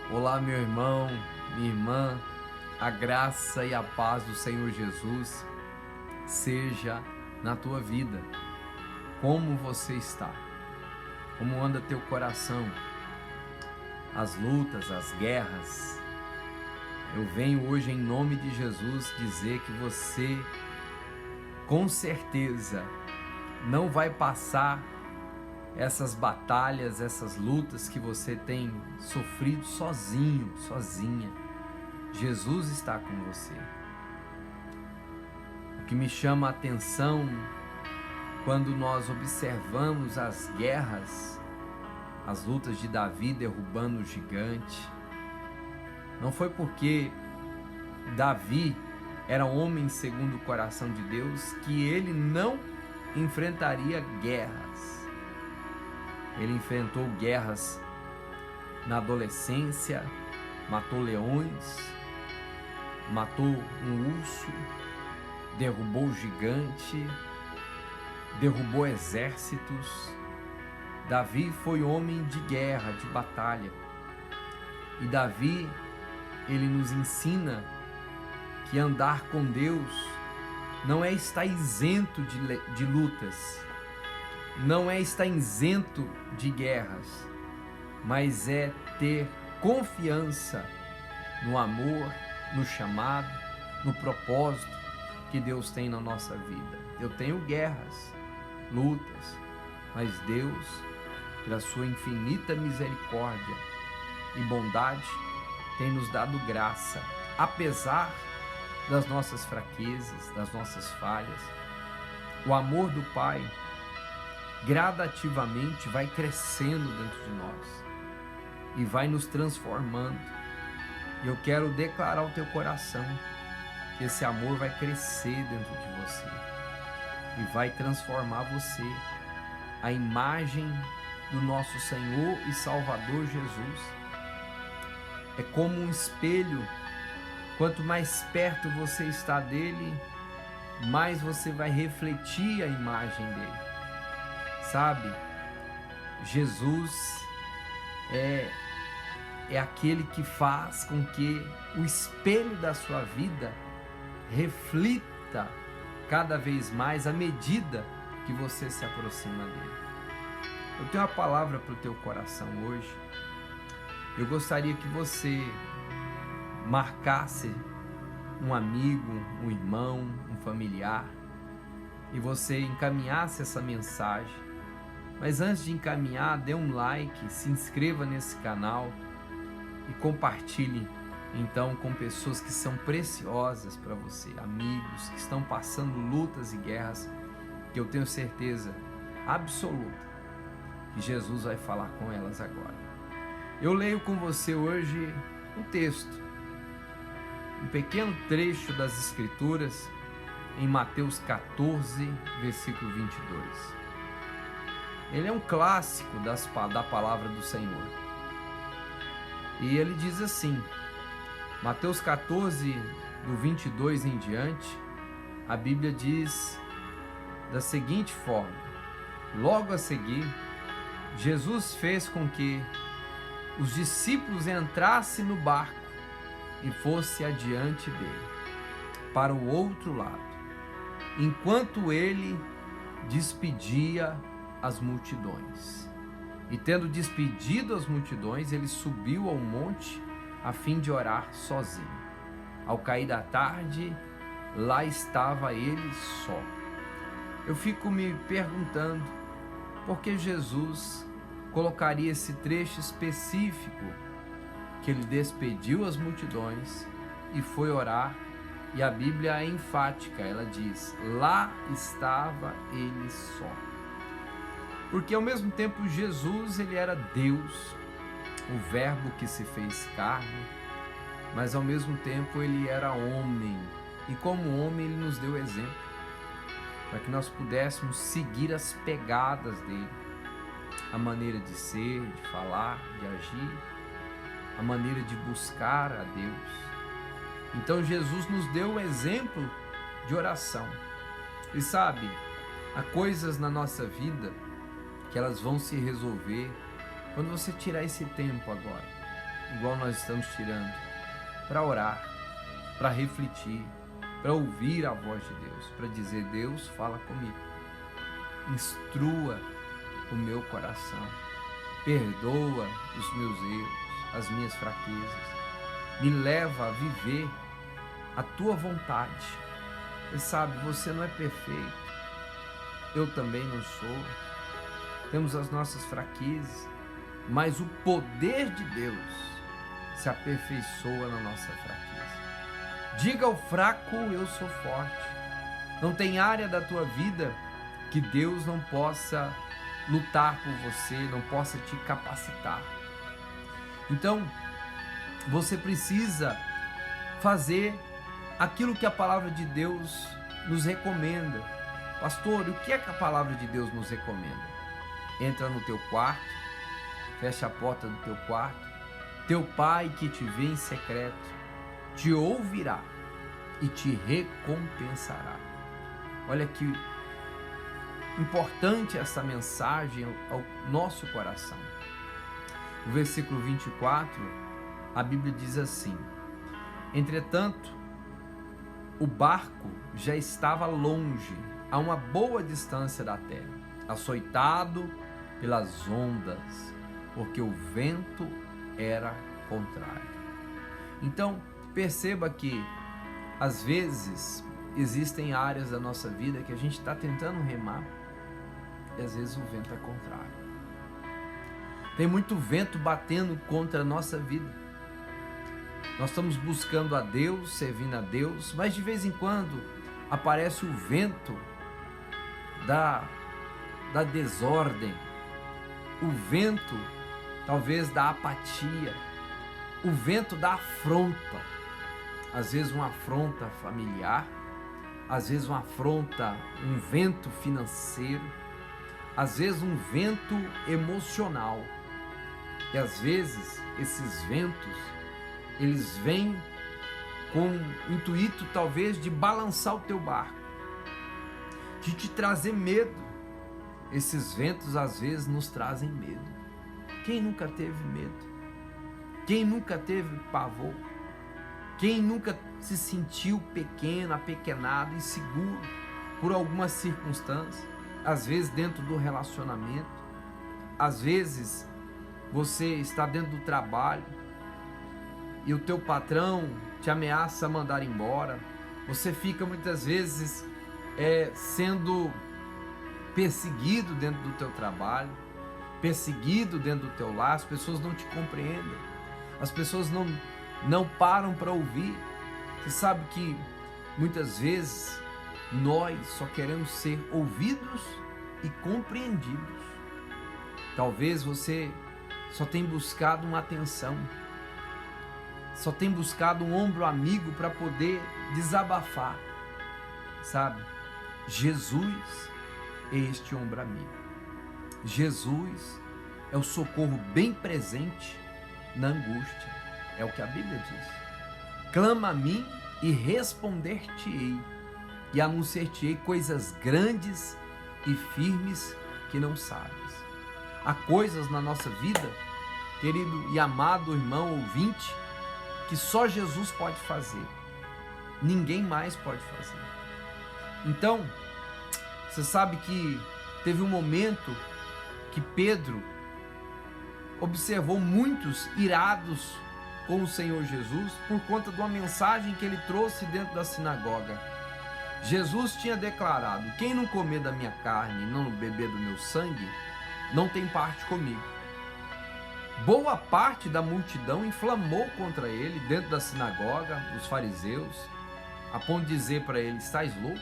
Olá, meu irmão, minha irmã, a graça e a paz do Senhor Jesus seja na tua vida. Como você está? Como anda teu coração? As lutas, as guerras. Eu venho hoje em nome de Jesus dizer que você, com certeza, não vai passar essas batalhas, essas lutas que você tem sofrido sozinho, sozinha. Jesus está com você. O que me chama a atenção quando nós observamos as guerras, as lutas de Davi derrubando o gigante, não foi porque Davi era homem segundo o coração de Deus que ele não enfrentaria guerras. Ele enfrentou guerras na adolescência, matou leões, matou um urso, derrubou o gigante, derrubou exércitos. Davi foi homem de guerra, de batalha. E Davi, ele nos ensina que andar com Deus não é estar isento de lutas, não é estar isento de guerras, mas é ter confiança no amor, no chamado, no propósito que Deus tem na nossa vida. Eu tenho guerras, lutas, mas Deus, pela sua infinita misericórdia e bondade, tem nos dado graça, apesar das nossas fraquezas, das nossas falhas. O amor do Pai gradativamente vai crescendo dentro de nós e vai nos transformando. E eu quero declarar ao teu coração que esse amor vai crescer dentro de você e vai transformar você à imagem do nosso Senhor e Salvador Jesus. É como um espelho. Quanto mais perto você está dele, mais você vai refletir a imagem dele. Sabe, Jesus é aquele que faz com que o espelho da sua vida reflita cada vez mais à medida que você se aproxima dele. Eu tenho uma palavra para o teu coração hoje. Eu gostaria que você marcasse um amigo, um irmão, um familiar e você encaminhasse essa mensagem. Mas antes de encaminhar, dê um like, se inscreva nesse canal e compartilhe então com pessoas que são preciosas para você, amigos que estão passando lutas e guerras, que eu tenho certeza absoluta que Jesus vai falar com elas agora. Eu leio com você hoje um texto, um pequeno trecho das Escrituras em Mateus 14, versículo 22. Ele é um clássico da palavra do Senhor. E ele diz assim, Mateus 14, do 22 em diante, a Bíblia diz da seguinte forma: logo a seguir, Jesus fez com que os discípulos entrassem no barco e fosse adiante dele, para o outro lado, enquanto ele despedia as multidões. E tendo despedido as multidões, ele subiu ao monte a fim de orar sozinho. Ao cair da tarde, lá estava ele só. Eu fico me perguntando por que Jesus colocaria esse trecho específico que ele despediu as multidões e foi orar, e a Bíblia é enfática, ela diz, lá estava ele só. Porque ao mesmo tempo Jesus, ele era Deus, o verbo que se fez carne, mas ao mesmo tempo ele era homem, e como homem ele nos deu exemplo, para que nós pudéssemos seguir as pegadas dele, a maneira de ser, de falar, de agir, a maneira de buscar a Deus. Então Jesus nos deu um exemplo de oração. E sabe, há coisas na nossa vida que elas vão se resolver quando você tirar esse tempo agora igual nós estamos tirando, para orar, para refletir, para ouvir a voz de Deus, para dizer: Deus, fala comigo, instrua o meu coração, perdoa os meus erros, as minhas fraquezas, me leva a viver a tua vontade. Você sabe, você não é perfeito, eu também não sou, temos as nossas fraquezas, mas o poder de Deus se aperfeiçoa na nossa fraqueza. Diga ao fraco: eu sou forte. Não tem área da tua vida que Deus não possa lutar por você, não possa te capacitar. Então, você precisa fazer aquilo que a palavra de Deus nos recomenda. Pastor, o que é que a palavra de Deus nos recomenda? Entra no teu quarto, fecha a porta do teu quarto, teu pai que te vê em secreto te ouvirá e te recompensará. Olha que importante essa mensagem ao nosso coração. No versículo 24, a Bíblia diz assim: entretanto, o barco já estava longe, a uma boa distância da terra, açoitado pelas ondas, porque o vento era contrário. Então, perceba que às vezes existem áreas da nossa vida que a gente está tentando remar e às vezes o vento é contrário. Tem muito vento batendo contra a nossa vida. Nós estamos buscando a Deus, servindo a Deus, mas de vez em quando aparece o vento da desordem, o vento talvez da apatia, o vento da afronta. Às vezes uma afronta familiar, às vezes uma afronta, um vento financeiro, às vezes um vento emocional. E às vezes esses ventos, eles vêm com o intuito talvez de balançar o teu barco, de te trazer medo. Esses ventos às vezes nos trazem medo. Quem nunca teve medo? Quem nunca teve pavor? Quem nunca se sentiu pequeno, apequenado, inseguro por alguma circunstância? Às vezes dentro do relacionamento, às vezes você está dentro do trabalho e o teu patrão te ameaça a mandar embora. Você fica muitas vezes sendo perseguido dentro do teu trabalho, perseguido dentro do teu lar. As pessoas não te compreendem, as pessoas não param para ouvir. Você sabe que muitas vezes nós só queremos ser ouvidos e compreendidos. Talvez você só tenha buscado uma atenção, só tem buscado um ombro amigo para poder desabafar, sabe? Jesus é este ombro amigo. Jesus é o socorro bem presente na angústia, é o que a Bíblia diz. Clama a mim e responder-te-ei, e anunciar-te-ei coisas grandes e firmes que não sabes. Há coisas na nossa vida, querido e amado irmão ouvinte, que só Jesus pode fazer, ninguém mais pode fazer. Então, você sabe que teve um momento que Pedro observou muitos irados com o Senhor Jesus por conta de uma mensagem que ele trouxe dentro da sinagoga. Jesus tinha declarado: quem não comer da minha carne e não beber do meu sangue, não tem parte comigo. Boa parte da multidão inflamou contra ele dentro da sinagoga, dos fariseus, a ponto de dizer para ele: estás louco?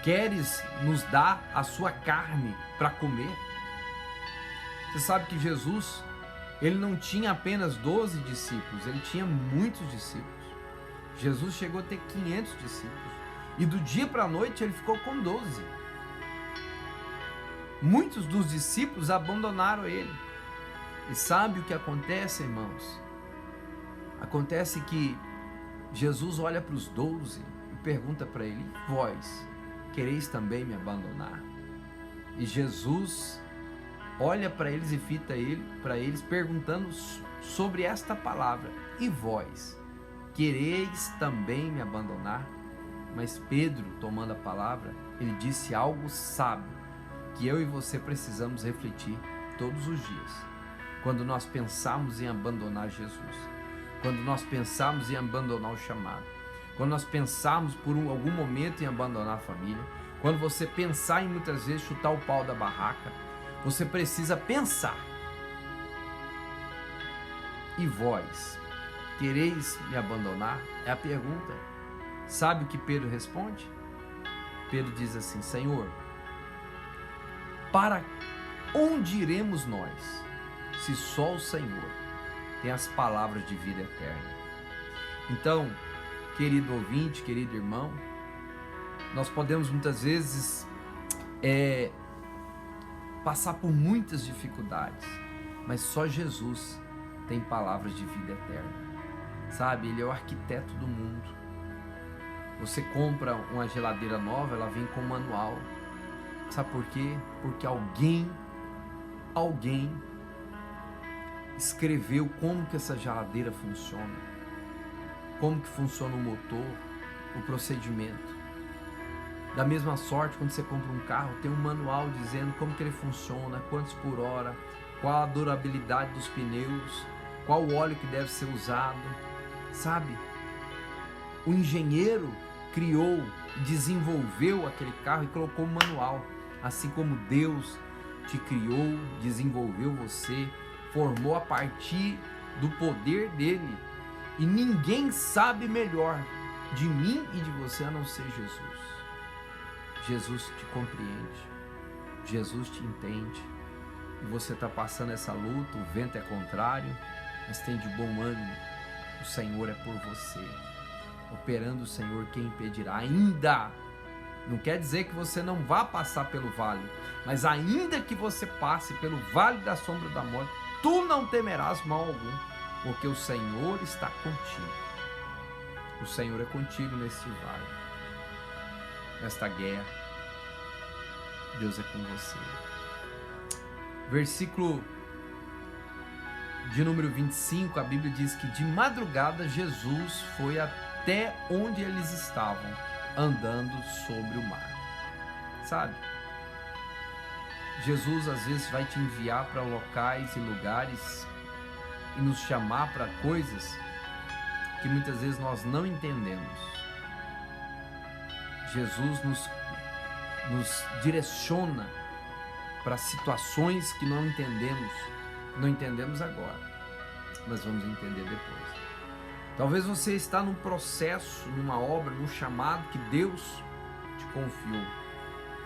Queres nos dar a sua carne para comer? Você sabe que Jesus, ele não tinha apenas 12 discípulos, ele tinha muitos discípulos. Jesus chegou a ter 500 discípulos. E do dia para a noite ele ficou com 12. Muitos dos discípulos abandonaram ele. E sabe o que acontece, irmãos? Acontece que Jesus olha para os 12 e pergunta para ele: vós quereis também me abandonar? E Jesus olha para eles e fita para eles perguntando sobre esta palavra: e vós, quereis também me abandonar? Mas Pedro, tomando a palavra, ele disse algo sábio, que eu e você precisamos refletir todos os dias. Quando nós pensamos em abandonar Jesus, quando nós pensamos em abandonar o chamado, quando nós pensamos por algum momento em abandonar a família, quando você pensar em muitas vezes chutar o pau da barraca, você precisa pensar: e vós, quereis me abandonar? É a pergunta. Sabe o que Pedro responde? Pedro diz assim: Senhor, para onde iremos nós, se só o Senhor tem as palavras de vida eterna? Então, querido ouvinte, querido irmão, nós podemos muitas vezes passar por muitas dificuldades, mas só Jesus tem palavras de vida eterna. Sabe, Ele é o arquiteto do mundo. Você compra uma geladeira nova, ela vem com manual. Sabe por quê? Porque alguém escreveu como que essa geladeira funciona, como que funciona o motor, o procedimento. Da mesma sorte, quando você compra um carro, tem um manual dizendo como que ele funciona, quantos por hora, qual a durabilidade dos pneus, qual o óleo que deve ser usado. Sabe? O engenheiro criou, desenvolveu aquele carro e colocou um manual. Assim como Deus te criou, desenvolveu você, formou a partir do poder dele. E ninguém sabe melhor de mim e de você a não ser Jesus. Jesus te compreende, Jesus te entende. E você está passando essa luta, o vento é contrário, mas tem de bom ânimo. O Senhor é por você. Operando o Senhor, quem impedirá? Ainda, não quer dizer que você não vá passar pelo vale, mas ainda que você passe pelo vale da sombra da morte, tu não temerás mal algum, porque o Senhor está contigo. O Senhor é contigo neste vale, nesta guerra. Deus é com você. Versículo de número 25, a Bíblia diz que de madrugada Jesus foi até onde eles estavam, andando sobre o mar. Sabe? Jesus às vezes vai te enviar para locais e lugares e nos chamar para coisas que muitas vezes nós não entendemos. Jesus nos direciona para situações que não entendemos agora, mas vamos entender depois. Talvez você está num processo, numa obra, num chamado que Deus te confiou,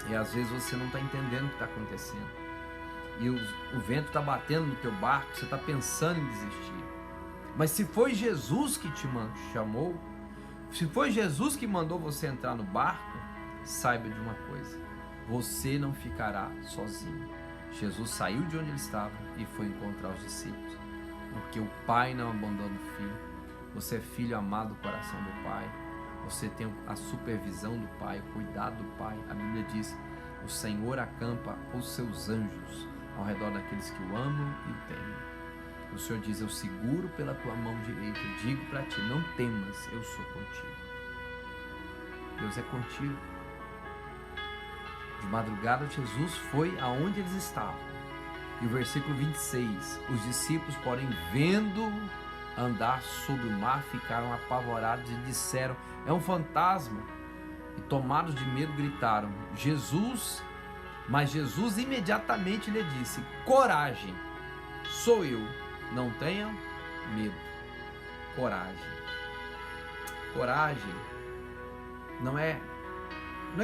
e às vezes você não está entendendo o que está acontecendo, e o vento está batendo no teu barco, você está pensando em desistir. Mas se foi Jesus que te chamou, se foi Jesus que mandou você entrar no barco, saiba de uma coisa: você não ficará sozinho. Jesus saiu de onde ele estava e foi encontrar os discípulos, porque o Pai não abandona o Filho. Você é filho amado do coração do Pai, você tem a supervisão do Pai, o cuidado do Pai. A Bíblia diz: o Senhor acampa os seus anjos ao redor daqueles que o amam e o temem. O Senhor diz: eu seguro pela tua mão direita, digo para ti, não temas, eu sou contigo. Deus é contigo. De madrugada Jesus foi aonde eles estavam. E o versículo 26, os discípulos, porém, vendo andar sobre o mar, ficaram apavorados e disseram: é um fantasma. E tomados de medo gritaram: Jesus. Mas Jesus imediatamente lhe disse: coragem, sou eu, não tenham medo. Coragem. Coragem não é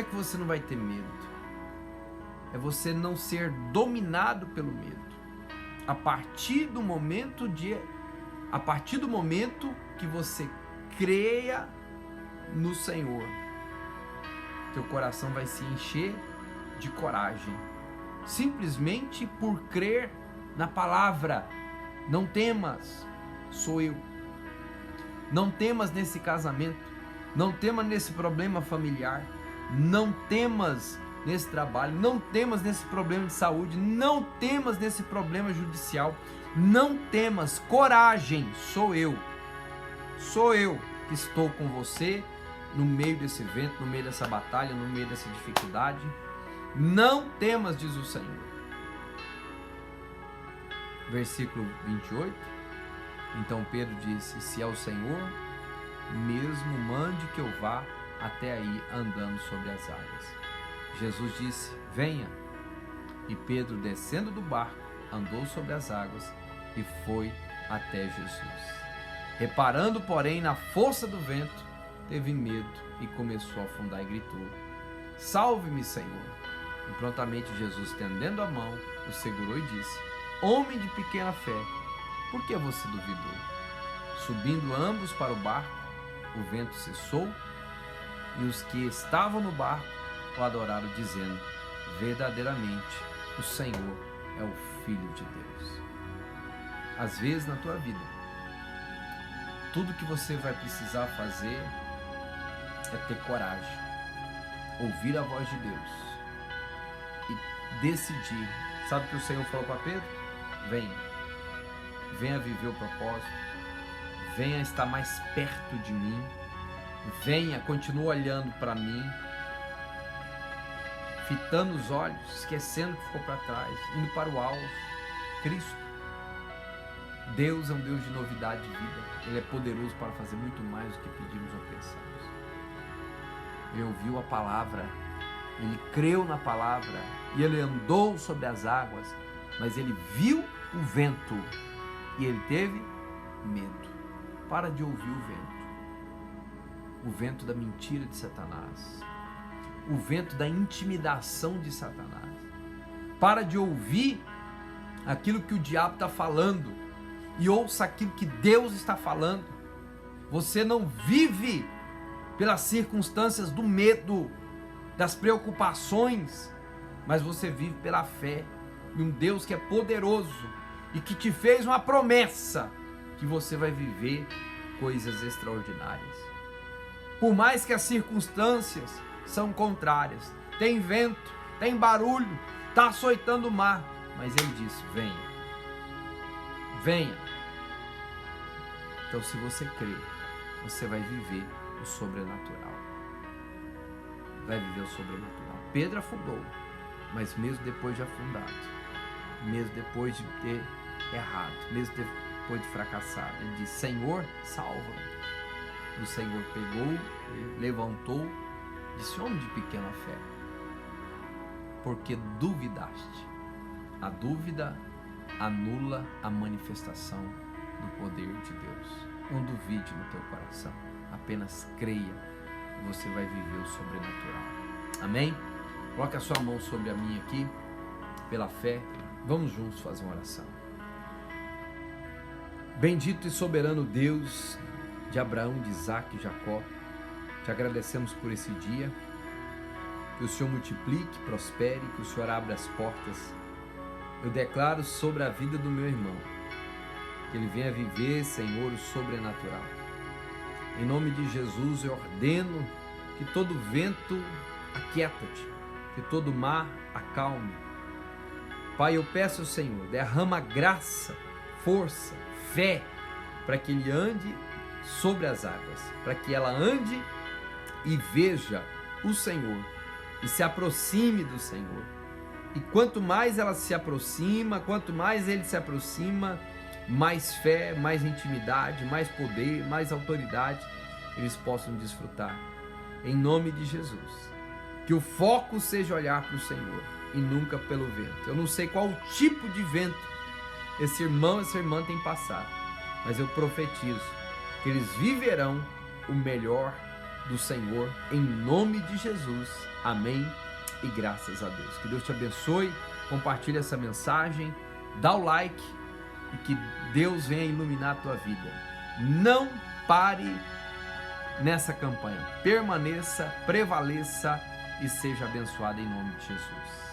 que você não vai ter medo, é você não ser dominado pelo medo. A partir do momento que você creia no Senhor, teu coração vai se encher de coragem, simplesmente por crer na palavra. Não temas, sou eu. Não temas nesse casamento, não temas nesse problema familiar, não temas nesse trabalho, não temas nesse problema de saúde, não temas nesse problema judicial, Não temas, coragem, sou eu que estou com você no meio desse vento, no meio dessa batalha, no meio dessa dificuldade. Não temas, diz o Senhor. Versículo 28. Então Pedro disse: se é o Senhor, mesmo mande que eu vá até aí andando sobre as águas. Jesus disse: venha. E Pedro, descendo do barco, andou sobre as águas e foi até Jesus. Reparando, porém, na força do vento, teve medo e começou a afundar e gritou: salve-me, Senhor! E prontamente Jesus, estendendo a mão, o segurou e disse: homem de pequena fé, por que você duvidou? Subindo ambos para o barco, o vento cessou e os que estavam no barco o adoraram, dizendo: verdadeiramente o Senhor é o Filho de Deus. Às vezes na tua vida, tudo que você vai precisar fazer é ter coragem, ouvir a voz de Deus e decidir. Sabe o que o Senhor falou para Pedro? Venha viver o propósito, venha estar mais perto de mim, venha, continua olhando para mim, fitando os olhos, esquecendo o que ficou para trás, indo para o alvo, Cristo. Deus é um Deus de novidade de vida. Ele é poderoso para fazer muito mais do que pedimos ou pensamos. Ele ouviu a palavra, ele creu na palavra e ele andou sobre as águas, mas ele viu o vento e ele teve medo. Para de ouvir o vento da mentira de Satanás, o vento da intimidação de Satanás. Para de ouvir aquilo que o diabo está falando e ouça aquilo que Deus está falando. Você não vive pelas circunstâncias do medo, das preocupações, mas você vive pela fé em um Deus que é poderoso e que te fez uma promessa que você vai viver coisas extraordinárias. Por mais que as circunstâncias são contrárias, tem vento, tem barulho, está açoitando o mar, mas ele disse: venha. Então, se você crer, você vai viver o sobrenatural. Vai viver o sobrenatural. Pedro afundou, mas mesmo depois de afundado, mesmo depois de ter errado, mesmo depois de fracassado, ele disse: Senhor, salva-me. E o Senhor pegou, levantou, disse: homem de pequena fé, porque duvidaste. A dúvida anula a manifestação do poder de Deus. Não duvide no teu coração, apenas creia e você vai viver o sobrenatural. Amém? Coloque a sua mão sobre a minha aqui, pela fé. Vamos juntos fazer uma oração. Bendito e soberano Deus de Abraão, de Isaac e Jacó, te agradecemos por esse dia. Que o Senhor multiplique, prospere, que o Senhor abra as portas. Eu declaro sobre a vida do meu irmão, que ele venha viver, Senhor, o sobrenatural. Em nome de Jesus, eu ordeno que todo vento aquieta-te, que todo mar acalme. Pai, eu peço ao Senhor, derrama graça, força, fé, para que ele ande sobre as águas, para que ela ande e veja o Senhor e se aproxime do Senhor. E quanto mais ela se aproxima, quanto mais ele se aproxima, mais fé, mais intimidade, mais poder, mais autoridade eles possam desfrutar. Em nome de Jesus, que o foco seja olhar para o Senhor e nunca pelo vento. Eu não sei qual tipo de vento esse irmão, essa irmã tem passado, mas eu profetizo que eles viverão o melhor do Senhor, em nome de Jesus. Amém e graças a Deus. Que Deus te abençoe, compartilhe essa mensagem, dá o like e que Deus venha iluminar a tua vida. Não pare nessa campanha, permaneça, prevaleça e seja abençoado em nome de Jesus.